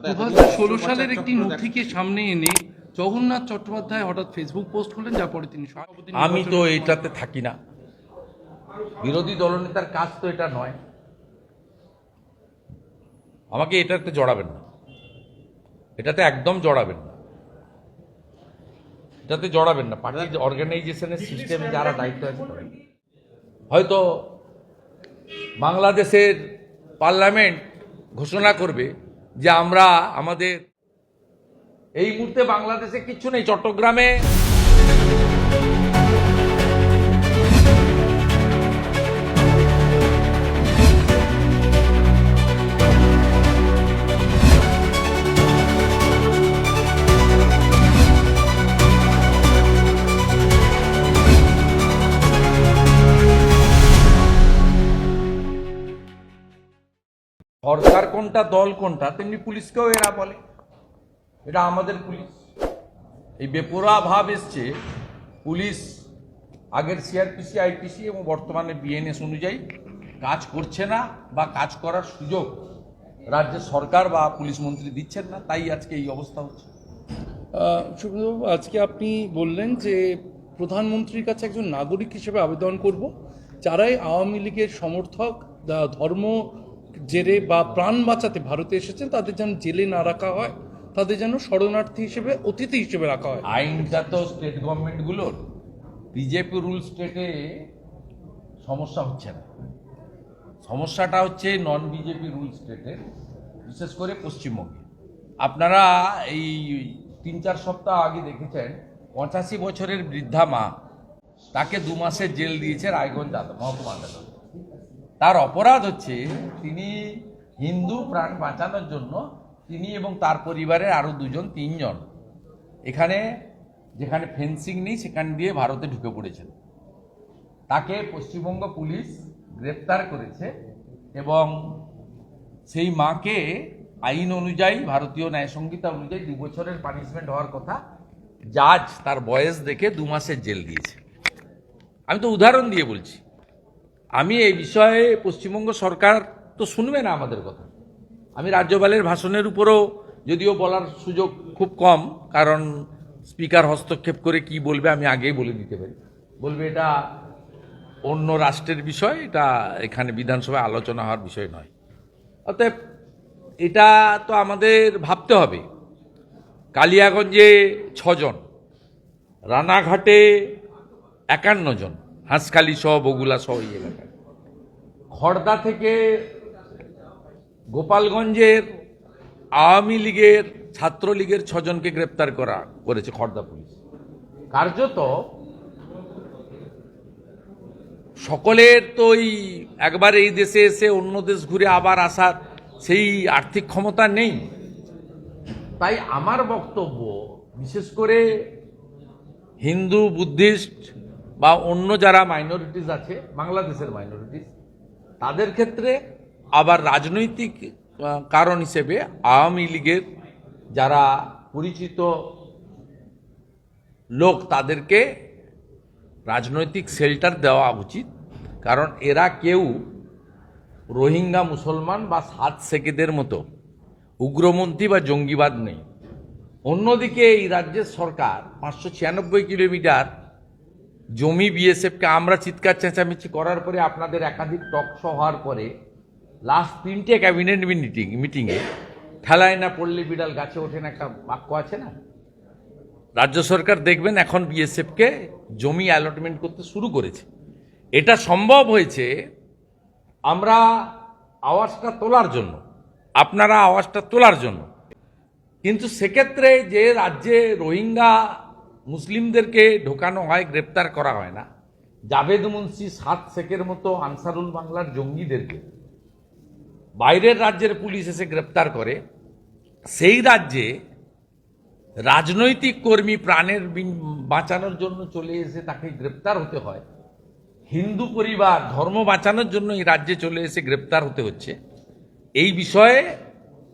2016 সালের একটি নথিকে সামনে এনে জগন্নাথ চট্টোপাধ্যায় হঠাৎ ফেসবুক পোস্ট করলেন, যার পরে তিনি আমি তো এটাতে থাকি না। বিরোধী দলনেতার কাজ তো এটা নয়। আমাকে এটাতে জড়াবেন না, এটাতে একদম জড়াবেন না, এটাতে জড়াবেন না। পার্টির অর্গানাইজেশনের সিস্টেমে যারা দায়িত্ব আছে, হয়তো বাংলাদেশের পার্লামেন্ট ঘোষণা করবে যে আমরা আমাদের এই মুহূর্তে বাংলাদেশে কিছু নেই। চট্টগ্রামে সরকার কোনটা দল কোনটা তেমনি পুলিশকেও এরা বলে এটা আমাদের পুলিশ। এই বেপরোয়া ভাব এসছে। পুলিশ আগের সিআরপিসি, আইপিসি এবং বর্তমানে বিএনএস অনুযায়ী কাজ করছে না বা কাজ করার সুযোগ রাজ্যের সরকার বা পুলিশ মন্ত্রী দিচ্ছেন না, তাই আজকে এই অবস্থা হচ্ছে। সুব্রতবাবু, আজকে আপনি বললেন যে প্রধানমন্ত্রীর কাছে একজন নাগরিক হিসেবে আবেদন করব, যারাই আওয়ামী লীগের সমর্থক ধর্ম জেরে বা প্রাণ বাঁচাতে ভারতে এসেছেন তাদের যেন জেলে না রাখা হয়, তাদের যেন শরণার্থী হিসেবে, অতিথি হিসেবে রাখা হয়। আইনটা তো স্টেট গভর্নমেন্টগুলোর, বিজেপি রুল স্টেটে সমস্যা হচ্ছে না। সমস্যাটা হচ্ছে নন বিজেপি রুল স্টেটে, বিশেষ করে পশ্চিমবঙ্গে। আপনারা এই 3-4 সপ্তাহ আগে দেখেছেন 85 বছরের বৃদ্ধা মা, তাকে 2 মাসের জেল দিয়েছে রায়গঞ্জ মহকুমা আদালত। তার অপরাধ হচ্ছে তিনি হিন্দু প্রাণ বাঁচানোর জন্য তিনি এবং তার পরিবারের আরও 2-3 জন এখানে যেখানে ফেন্সিং নেই সেখান দিয়ে ভারতে ঢুকে পড়েছেন। তাকে পশ্চিমবঙ্গ পুলিশ গ্রেপ্তার করেছে এবং সেই মাকে আইন অনুযায়ী, ভারতীয় ন্যায় সংহিতা অনুযায়ী 2 বছরের পানিশমেন্ট হওয়ার কথা, জাজ তার বয়স দেখে 2 মাসের জেল দিয়েছে। আমি তো উদাহরণ দিয়ে বলছি। আমি এই বিষয়ে পশ্চিমবঙ্গ সরকার তো শুনবে না আমাদের কথা। আমি রাজ্যপালের ভাষণের উপরও যদিও বলার সুযোগ খুব কম, কারণ স্পিকার হস্তক্ষেপ করে কি বলবে আমি আগেই বলে দিতে পারি। বলবে এটা অন্য রাষ্ট্রের বিষয়, এটা এখানে বিধানসভায় আলোচনা হওয়ার বিষয় নয়। অতএব এটা তো আমাদের ভাবতে হবে। কালিয়াগঞ্জে 6 জন, রানাঘাটে 51 জন, হাঁসখালি সহ, বগুলা সহ এই এলাকায়। খড়দা থেকে গোপালগঞ্জের আওয়ামী লীগের, ছাত্রলীগের 6 জনকে গ্রেপ্তার করেছে খড়দা পুলিশ। কার্যত সকলের তো একবার এই দেশে এসে অন্য দেশ ঘুরে আবার আসার সেই আর্থিক ক্ষমতা নেই। তাই আমার বক্তব্য, বিশেষ করে হিন্দু, বুদ্ধিস্ট বা অন্য যারা মাইনরিটিস আছে, বাংলাদেশের মাইনরিটিস, তাদের ক্ষেত্রে আবার রাজনৈতিক কারণ হিসেবে আওয়ামী লীগের যারা পরিচিত লোক তাদেরকে রাজনৈতিক শেল্টার দেওয়া উচিত। কারণ এরা কেউ রোহিঙ্গা মুসলমান বা 7 শেখেদের মতো উগ্রপন্থী বা জঙ্গিবাদ নেই। অন্যদিকে এই রাজ্যের সরকার 596 কিলোমিটার জমি বিএসএফকে, আমরা চিৎকার চেঁচামেচি করার পরে, আপনাদের একাধিক টক শো হওয়ার পরে, লাস্ট 3টে ক্যাবিনেট মিটিংয়ে ঠেলায় না পড়লে বিড়াল গাছে ওঠেন একটা বাক্য আছে না, রাজ্য সরকার দেখবেন এখন বিএসএফকে জমি অ্যালটমেন্ট করতে শুরু করেছে। এটা সম্ভব হয়েছে আমরা আওয়াজটা তোলার জন্য, আপনারা আওয়াজটা তোলার জন্য। কিন্তু সেক্ষেত্রে যে রাজ্যে রোহিঙ্গা মুসলিমদেরকে ঢোকানো হয়, গ্রেপ্তার করা হয় না, জাভেদ মুন্সি, 7 শেখের মতো আনসারুল বাংলার জঙ্গিদেরকে বাইরের রাজ্যের পুলিশ এসে গ্রেপ্তার করে, সেই রাজ্যে রাজনৈতিক কর্মী প্রাণের বাঁচানোর জন্য চলে এসে তাকে গ্রেপ্তার হতে হয়, হিন্দু পরিবার ধর্ম বাঁচানোর জন্য এই রাজ্যে চলে এসে গ্রেপ্তার হতে হচ্ছে। এই বিষয়ে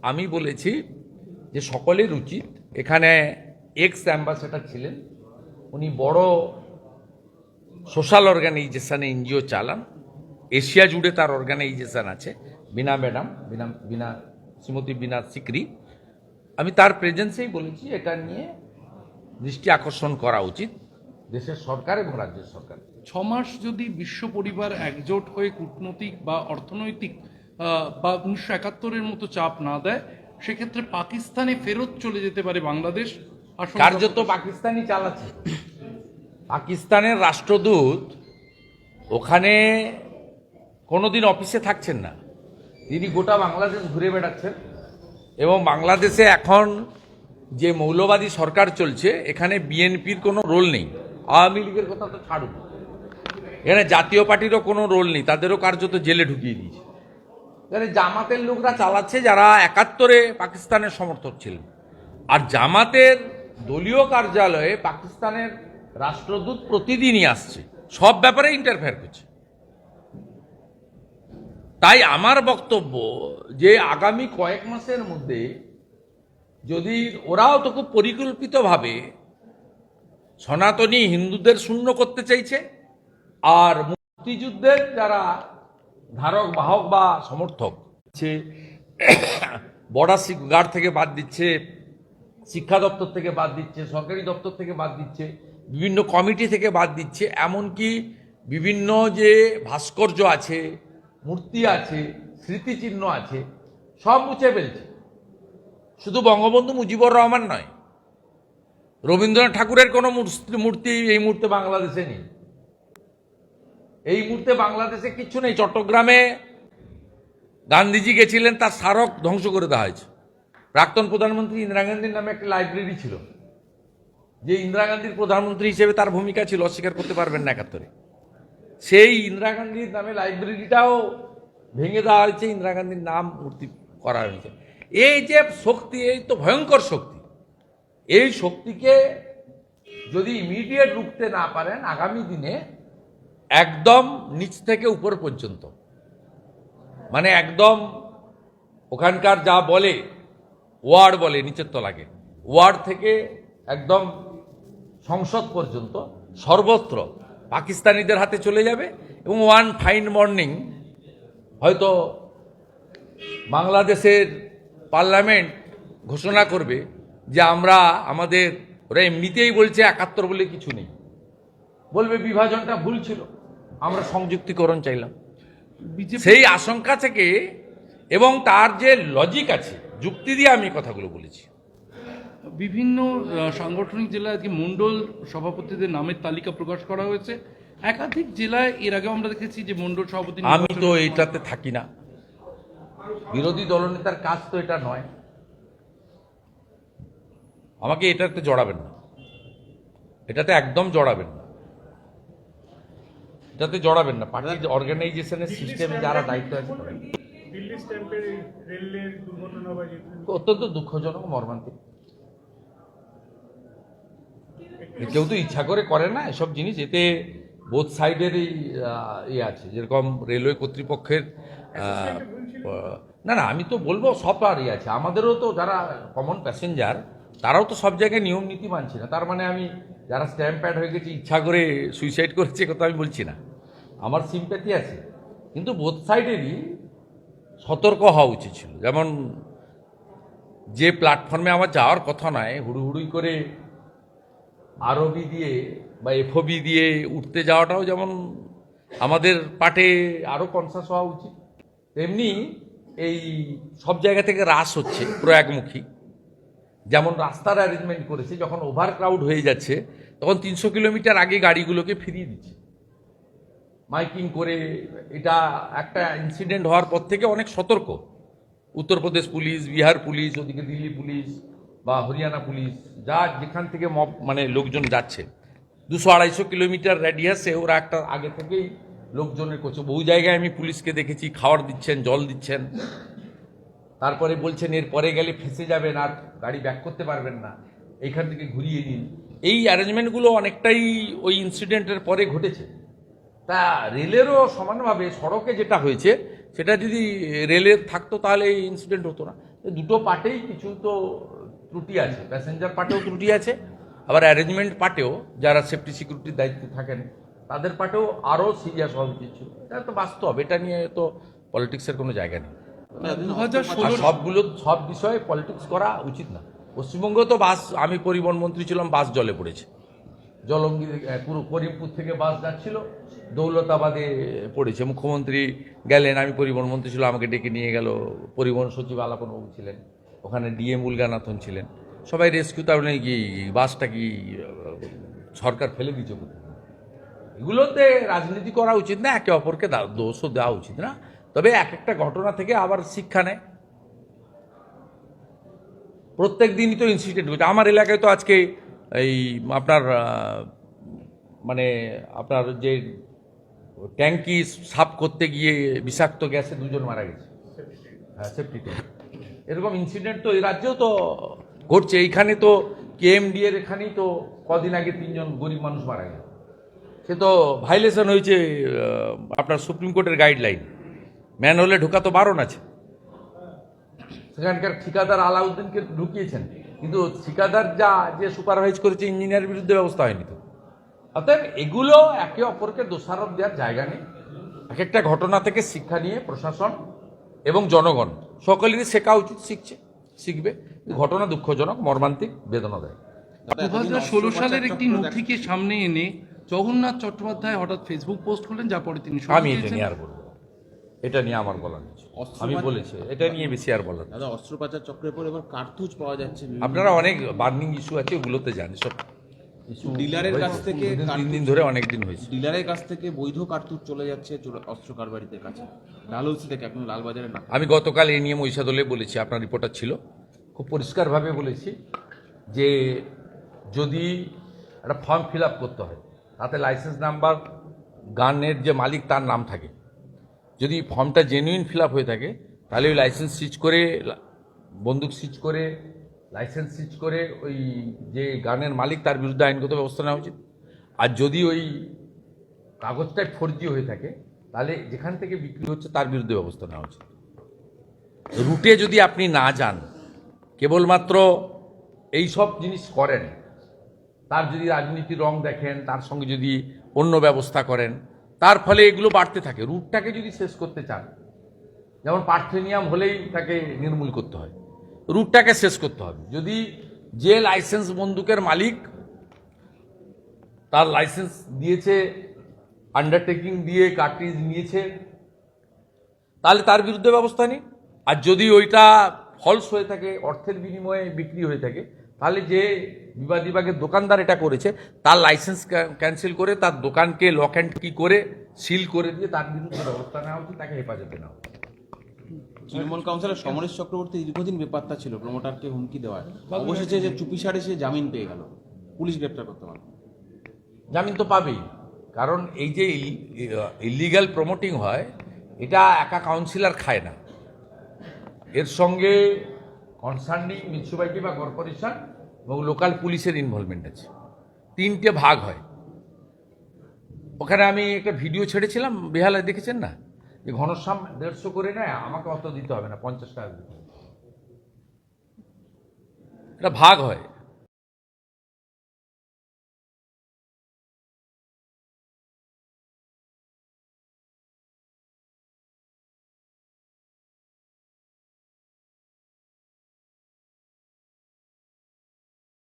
আমি বলেছি যে সকলের উচিত, এখানে এক্স অ্যাম্বাসেডর ছিলেন, উনি বড় সোশ্যাল অর্গানাইজেশনে এনজিও চালান, এশিয়া জুড়ে তার অর্গানাইজেশন আছে, বিনা ম্যাডাম, শ্রীমতী বিনা সিকরি, আমি তার প্রেজেন্সেই বলেছি এটা নিয়ে দৃষ্টি আকর্ষণ করা উচিত দেশের সরকার এবং রাজ্যের সরকার। 6 মাস যদি বিশ্ব পরিবার একজোট হয়ে কূটনৈতিক বা অর্থনৈতিক বা 1971-এর মতো চাপ না দেয়, সেক্ষেত্রে পাকিস্তানে ফেরত চলে যেতে পারে বাংলাদেশ। কার্যত পাকিস্তানি চালাচ্ছে। পাকিস্তানের রাষ্ট্রদূত ওখানে কোনোদিন অফিসে থাকছেন না, তিনি গোটা বাংলাদেশ ঘুরে বেড়াচ্ছেন। এবং বাংলাদেশে এখন যে মৌলবাদী সরকার চলছে, এখানে বিএনপির কোনো রোল নেই। আওয়ামী লীগের কথা তো ছাড়ুন, এখানে জাতীয় পার্টিরও কোনো রোল নেই, তাদেরও কার্যত জেলে ঢুকিয়ে দিয়েছে। এখানে জামাতের লোকরা চালাচ্ছে, যারা 71-এ পাকিস্তানের সমর্থক ছিলেন। আর জামাতের দলীয় কার্যালয়ে পাকিস্তানের রাষ্ট্রদূত প্রতিদিনই আসছে, সব ব্যাপারে ইন্টারফেয়ার করছে। তাই আমার বক্তব্য যে আগামী কয়েক মাসের মধ্যে যদি ওরাও তো খুব পরিকল্পিতভাবে সনাতনী হিন্দুদের শূন্য করতে চাইছে, আর মুক্তিযুদ্ধের যারা ধারক বাহক বা সমর্থক বর্ডার গার্ড থেকে বাদ দিচ্ছে, শিক্ষা দপ্তর থেকে বাদ দিচ্ছে, সরকারি দপ্তর থেকে বাদ দিচ্ছে, বিভিন্ন কমিটি থেকে বাদ দিচ্ছে, এমনকি বিভিন্ন যে ভাস্কর্য আছে, মূর্তি আছে, স্মৃতিচিহ্ন আছে, সব মুছে ফেলছে। শুধু বঙ্গবন্ধু মুজিবুর রহমান নয়, রবীন্দ্রনাথ ঠাকুরের কোনো মূর্তি এই মুহূর্তে বাংলাদেশে নেই। এই মুহূর্তে বাংলাদেশে কিচ্ছু নেই। চট্টগ্রামে গান্ধীজি গেছিলেন, তার স্মারক ধ্বংস করে দেওয়া হয়েছে। প্রাক্তন প্রধানমন্ত্রী ইন্দিরা গান্ধীর নামে একটা লাইব্রেরি ছিল, যে ইন্দিরা গান্ধীর প্রধানমন্ত্রী হিসেবে তার ভূমিকা ছিল, অস্বীকার করতে পারবেন না 71-এ। সেই ইন্দিরা গান্ধীর নামে লাইব্রেরিটাও ভেঙে দেওয়া হয়েছে, ইন্দিরা গান্ধীর নাম মূর্তি করা হয়েছে। এই যে শক্তি, এই তো ভয়ঙ্কর শক্তি। এই শক্তিকে যদি ইমিডিয়েট রুখতে না পারেন, আগামী দিনে একদম নিচ থেকে উপর পর্যন্ত, মানে একদম ওখানকার যা বলে ওয়ার্ড বলে নিচের তলাকে, ওয়ার্ড থেকে একদম সংসদ পর্যন্ত সর্বত্র পাকিস্তানিদের হাতে চলে যাবে। এবং ওয়ান ফাইন মর্নিং হয়তো বাংলাদেশের পার্লামেন্ট ঘোষণা করবে যে আমরা আমাদের, ওরা এমনিতেই বলছে 71 বলে কিছু নেই, বলবে বিভাজনটা ভুল ছিল, আমরা সংযুক্তিকরণ চাইলাম। সেই আশঙ্কা থেকে, এবং তার যে লজিক আছে, যুক্তি দিয়ে আমি কথাগুলো বলেছি। বিভিন্ন সাংগঠনিক জেলায় আজকে মণ্ডল সভাপতিদের নামের তালিকা প্রকাশ করা হয়েছে। একাধিক জেলায় এর আগেও আমরা দেখেছি যে মণ্ডল সভাপতি। আমি তো এটাতে থাকি না, বিরোধী দলনেতার কাজ তো এটা নয়, আমাকে এটাতে জড়াবেন না, এটাতে একদম জড়াবেন না, এটাতে জড়াবেন না। পার্টির অর্গানাইজেশনের সিস্টেমে যারা দায়িত্ব আছে, অত্যন্ত দুঃখজনক, মর্মান্তিক। কেউ তো ইচ্ছা করে না এসব জিনিস। এতে বোথ সাইডেরই আছে, যেরকম রেলওয়ে কর্তৃপক্ষের না, আমি তো বলবো সবারই আছে। আমাদেরও তো যারা কমন প্যাসেঞ্জার, তারাও তো সব জায়গায় নিয়ম নীতি মানছে না। তার মানে আমি যারা স্ট্যাম্প প্যাড হয়ে গেছে, ইচ্ছা করে সুইসাইড করেছে, কথা আমি বলছি না, আমার সিম্প্যাথি আছে। কিন্তু বোথ সাইডেরই সতর্ক হওয়া উচিত ছিল। যেমন যে প্ল্যাটফর্মে আমার যাওয়ার কথা নয়, হুড়ুহুড়ি করে আরবি দিয়ে বা এফওবি দিয়ে উঠতে যাওয়াটাও যেমন আমাদের পাটে আরও কনসাস হওয়া উচিত, তেমনি এই সব জায়গা থেকে রাশ হচ্ছে প্রয়াগমুখী। যেমন রাস্তার অ্যারেঞ্জমেন্ট করেছে, যখন ওভার ক্রাউড হয়ে যাচ্ছে তখন 300 কিলোমিটার আগে গাড়িগুলোকে ফিরিয়ে দিচ্ছে মাইকিং করে। এটা একটা ইনসিডেন্ট হওয়ার পর থেকে অনেক সতর্ক উত্তরপ্রদেশ পুলিশ, বিহার পুলিশ, ওদিকে দিল্লি পুলিশ বা হরিয়ানা পুলিশ, যা যেখান থেকে মানে লোকজন যাচ্ছে 200-250 কিলোমিটার রেডিয়াসে, ওরা একটা আগে থেকেই লোকজনের করছে। বহু জায়গায় আমি পুলিশকে দেখেছি, খাবার দিচ্ছেন, জল দিচ্ছেন, তারপরে বলছেন এর পরে গেলে ফেঁসে যাবেন, আর গাড়ি ব্যাক করতে পারবেন না, এইখান থেকে ঘুরিয়ে নিন। এই অ্যারেঞ্জমেন্টগুলো অনেকটাই ওই ইনসিডেন্টের পরে ঘটেছে। তা রেলেরও সমানভাবে সড়কে যেটা হয়েছে, সেটা যদি রেলের থাকতো তাহলে এই ইনসিডেন্ট হতো না। দুটো পার্টেই কিছু তো ত্রুটি আছে, প্যাসেঞ্জার পার্টেও ত্রুটি আছে, আবার অ্যারেঞ্জমেন্ট পার্টেও যারা সেফটি সিকিউরিটির দায়িত্বে থাকেন তাদের পার্টেও আরও সিরিয়াস হওয়া উচিত ছিল। এটা তো বাস্তব, এটা নিয়ে তো পলিটিক্সের কোনো জায়গা নেই। আর সব বিষয়ে পলিটিক্স করা উচিত না। পশ্চিমবঙ্গ তো বাস, আমি পরিবহন মন্ত্রী ছিলাম, বাস জলে পড়েছে। জলঙ্গি পুরো করিমপুর থেকে বাস যাচ্ছিল, দৌলতাবাদে পড়েছে। মুখ্যমন্ত্রী গেলেন, আমি পরিবহন মন্ত্রী ছিল, আমাকে ডেকে নিয়ে গেল। পরিবহন সচিব আলাপনবাবু ছিলেন, ওখানে ডিএম উলগানাথন ছিলেন, সবাই রেস্কিউ। তার মানে কি বাসটা কি সরকার ফেলে দিচ্ছে কোথাও? এগুলোতে রাজনীতি করা উচিত না, একে অপরকে দোষও দেওয়া উচিত না। তবে এক একটা ঘটনা থেকে আবার শিক্ষা নেয়। প্রত্যেক দিনই তো ইনসিডেন্ট হচ্ছে আমার এলাকায়। তো আজকে এই আপনার মানে আপনার যে ট্যাঙ্কি সাফ করতে গিয়ে বিষাক্ত গ্যাসে 2 জন মারা গেছে। হ্যাঁ, সেফটি ট্যাঙ্ক। এরকম ইনসিডেন্ট তো এই রাজ্যেও তো ঘটছে। এইখানে তো কেএমডি এর এখানেই তো কদিন আগে 3 জন গরিব মানুষ মারা গেল। সে তো ভাইলেশন হয়েছে আপনার সুপ্রিম কোর্টের গাইডলাইন। ম্যান হলে ঢোকা তো বারণ আছে। সেখানকার ঠিকাদার আলাউদ্দিনকে ঢুকিয়েছেন, কিন্তু ঠিকাদার যে সুপারভাইজ করেছে ইঞ্জিনিয়ারের বিরুদ্ধে ব্যবস্থা হয়নি তো। অতএব এগুলো একে অপরকে দোষারোপ দেওয়ার জায়গা নেই। এক একটা ঘটনা থেকে শিক্ষা নিয়ে প্রশাসন এবং জনগণ সকলেরই শেখা উচিত। শিখবে। ঘটনা দুঃখজনক, মর্মান্তিক, বেদনাদায়ক। 2016 সালের একটি নথিকে সামনে এনে জগন্নাথ চট্টোপাধ্যায় হঠাৎ ফেসবুক পোস্ট করলেন, যা পরে তিনি আমি এটা নিয়ে আর বলবো, এটা নিয়ে আমার বলার নেই। আমি বলেছি এটা নিয়ে বেশি আর বলার। দাদা, অস্ত্র পাচার চক্রের পর এবার কার্তুজ পাওয়া যাচ্ছে। আপনারা অনেক বার্নিং ইস্যু আছে, ওগুলোতে জানি সব। ডিলারের কাছ থেকে 3 দিন ধরে অনেক দিন হয়েছে। ডিলারের কাছ থেকে বৈধ কার্তুজ চলে যাচ্ছে অস্ত্র কারবারিদের কাছে, ডালহৌসি থেকে এখন লালবাজারে না। আমি গতকাল এই নিয়ে মহিষাদলে বলেছি, আপনার রিপোর্টার ছিল, খুব পরিষ্কারভাবে বলেছি যে যদি একটা ফর্ম ফিল আপ করতে হয়, তাতে লাইসেন্স নাম্বার, গানের যে মালিক তার নাম থাকে। যদি ফর্মটা জেনুইন ফিল আপ হয়ে থাকে, তাহলে ওই লাইসেন্স সিজ করে, বন্দুক সিজ করে, লাইসেন্স সিজ করে ওই যে গানের মালিক তার বিরুদ্ধে আইনগত ব্যবস্থা নেওয়া উচিত। আর যদি ওই কাগজটাই ফর্জি হয়ে থাকে, তাহলে যেখান থেকে বিক্রি হচ্ছে তার বিরুদ্ধে ব্যবস্থা নেওয়া উচিত। রুটে যদি আপনি না যান, কেবলমাত্র এই সব জিনিস করেন, তার যদি রাজনীতির রং দেখেন, তার সঙ্গে যদি অন্য ব্যবস্থা করেন, তার ফলে এগুলো বাড়তে থাকে। রুটটাকে যদি শেষ করতে চান, যেমন পার্থেনিয়াম হলেই তাকে নির্মূল করতে হয়, রুটটাকে শেষ করতে হবে। যদি যে লাইসেন্স বন্দুকের মালিক, তার লাইসেন্স দিয়েছে, আন্ডারটেকিং দিয়ে কার্ট্রিজ নিয়েছে, তাহলে তার বিরুদ্ধে ব্যবস্থা নিন। আর যদি ওইটা ফলস হয়ে থাকে, অর্থের বিনিময়ে বিক্রি হয়ে থাকে, তাহলে যে বিবাদীবাগের দোকানদার এটা করেছে, তার লাইসেন্স ক্যান্সেল করে তার দোকানকে লক অ্যান্ড কি করে সিল করে দিয়ে তার বিরুদ্ধে ব্যবস্থা নেওয়া উচিত, তাকে হেফাজতে নেওয়া উচিত। তৃণমূল কাউন্সিলর সমরেশ চক্রবর্তী দীর্ঘদিন বেপাত্তা ছিল প্রমোটারকে হুমকি দেওয়ায়, অবশেষে যে চুপিসারে সে জামিন পেয়ে গেল, পুলিশ গ্রেপ্তার করতে পারল। জামিন তো পাবেই, কারণ এই যে ইলিগাল প্রমোটিং হয়, এটা একা কাউন্সিলর খায় না, এর সঙ্গে কনসার্নিং মিউনিসিপ্যালিটি বা কর্পোরেশন এবং লোকাল পুলিশের ইনভলভমেন্ট আছে। 3টে ভাগ হয়। ওখানে আমি একটা ভিডিও ছেড়েছিলাম, বেহালায় দেখেছেন না, যে ঘনশ্যাম 150 করে নেয়, আমাকে অত দিতে হবে না, 50 টাকা দিতে হবে। এটা ভাগ হয়।